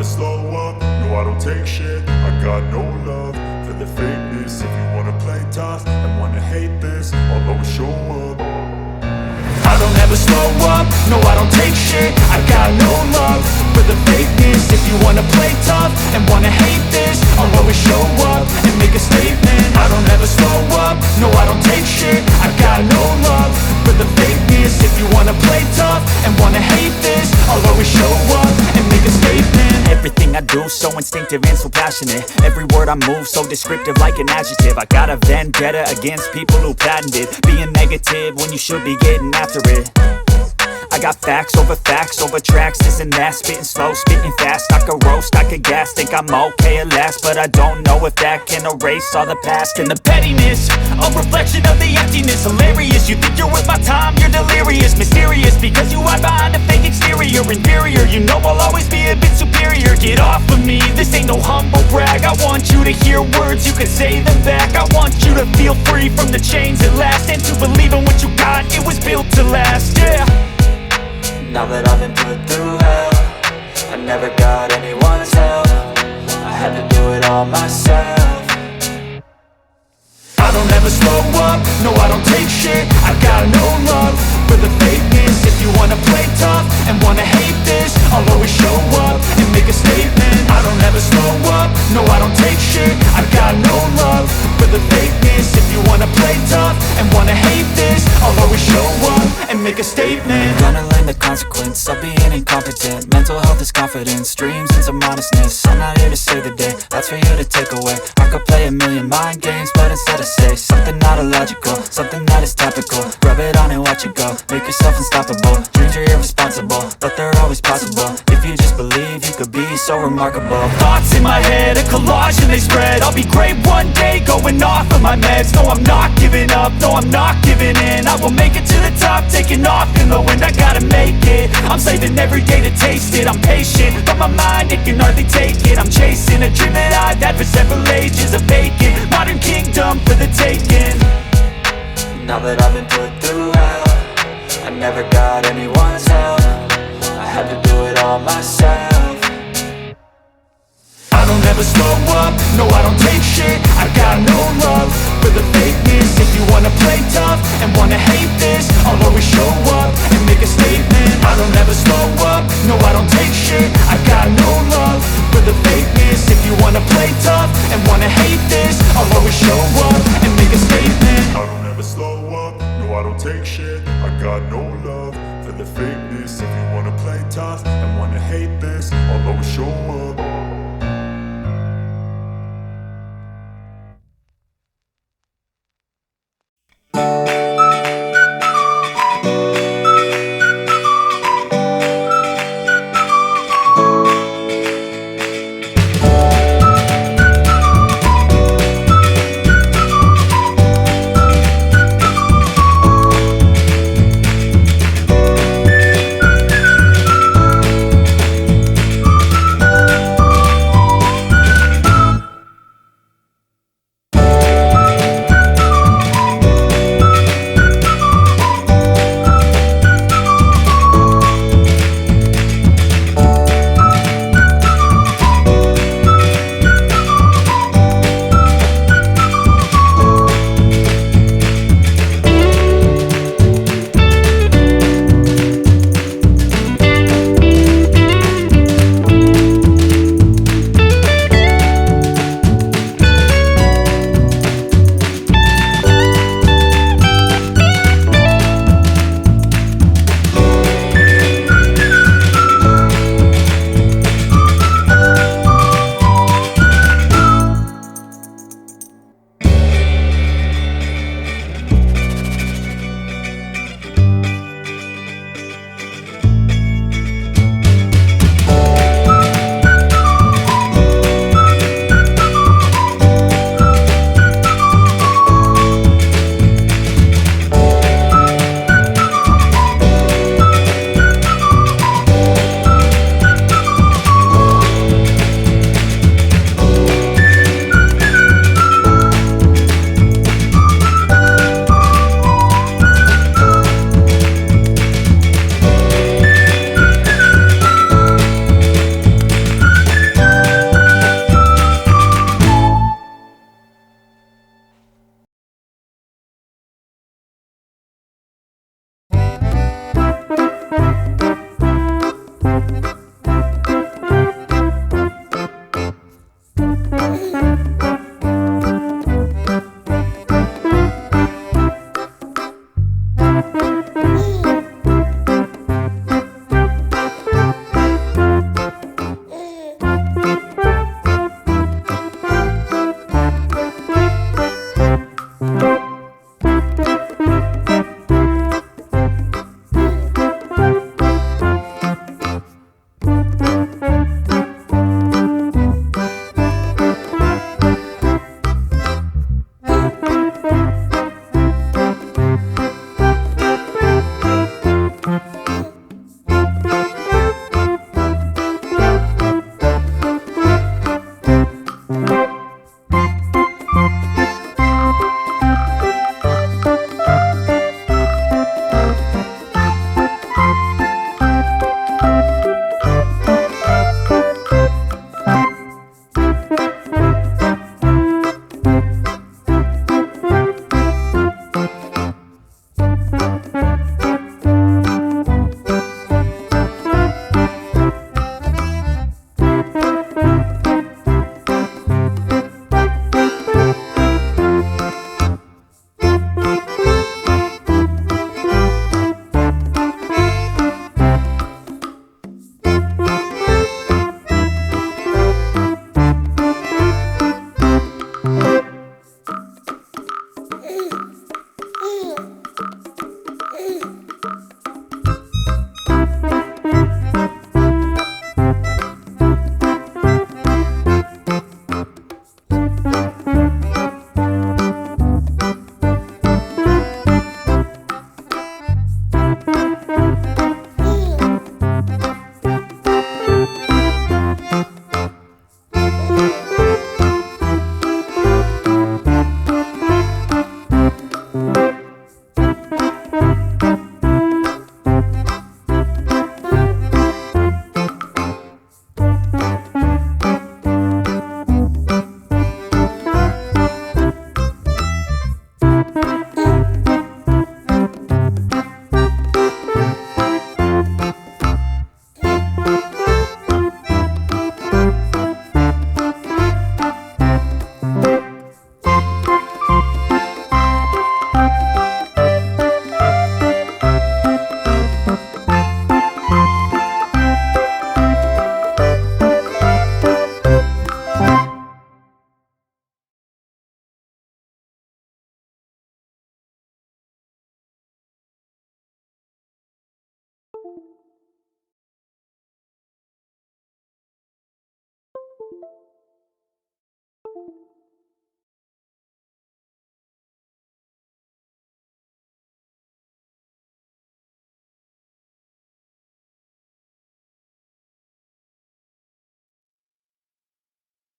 slow up, no I don't take shit. I got no love for the fakeness. If you wanna play tough and wanna hate this, I'll always show up. I don't ever slow up, no I don't take shit. I got no love for the fakeness. If you wanna play tough and wanna hate this, I'll always show up and make a statement. I don't ever slow up, no I don't take shit. I got no love for the fakeness. If you wanna play tough and wanna hate this, I'll always show up and make a statement. Everything I do so instinctive and so passionate. Every word I move so descriptive like an adjective. I got a vendetta against people who patented being negative when you should be getting after it. I got facts over tracks, this and that. Spitting slow, spitting fast, I could roast, I could gas. Think I'm okay at last, but I don't know if that can erase all the past. And the pettiness, a reflection of the emptiness. Hilarious, you think you're worth my time, you're delirious. Mysterious, because you hide behind a fake exterior. Inferior, you know I'll always be a bit superior. Get off of me, this ain't no humble brag. I want you to hear words, you can say them back. I want you to feel free from the chains at last, and to believe in what you got, it was built to last, yeah. Now that I've been put through hell, I never got anyone's help. I had to do it all myself. I don't ever slow up, no I don't take shit. I got no love for the fakeness. If you wanna play tough and wanna hate this, I'll always show up and make a statement. I don't ever slow up, no I don't take shit. I got no love for the fakeness. If you wanna play tough and wanna hate this, I'll always show up and make a statement. Gonna learn the consequence of being incompetent. Mental health is confidence, dreams and some honestness. I'm not here to save the day, that's for you to take away. I could play a million mind games, but instead I say something not illogical, something that is topical. Rub it on and watch it go, make yourself unstoppable. Dreams are irresponsible, but they're always possible. If you just believe, you could be so remarkable. Thoughts in my head, a collage and they spread. I'll be great one day, going off of my meds. No, I'm not giving up, no, I'm not giving in. I will make it to the top, taking off in the wind. I gotta make it, I'm saving every day to taste it. I'm patient, but my mind, it can hardly take it. I'm chasing a dream that I've had for several ages. A vacant, modern kingdom for the taking. Now that I've been put through hell, I never got anyone's help. I had to do it all myself. I don't ever slow up, no I don't take shit. I got no love for the fakeness. If you wanna play tough and wanna hate this, I'll always show up and make a statement. I don't ever slow up, no I don't take shit. I got no love for the fakeness. If you wanna play tough and wanna hate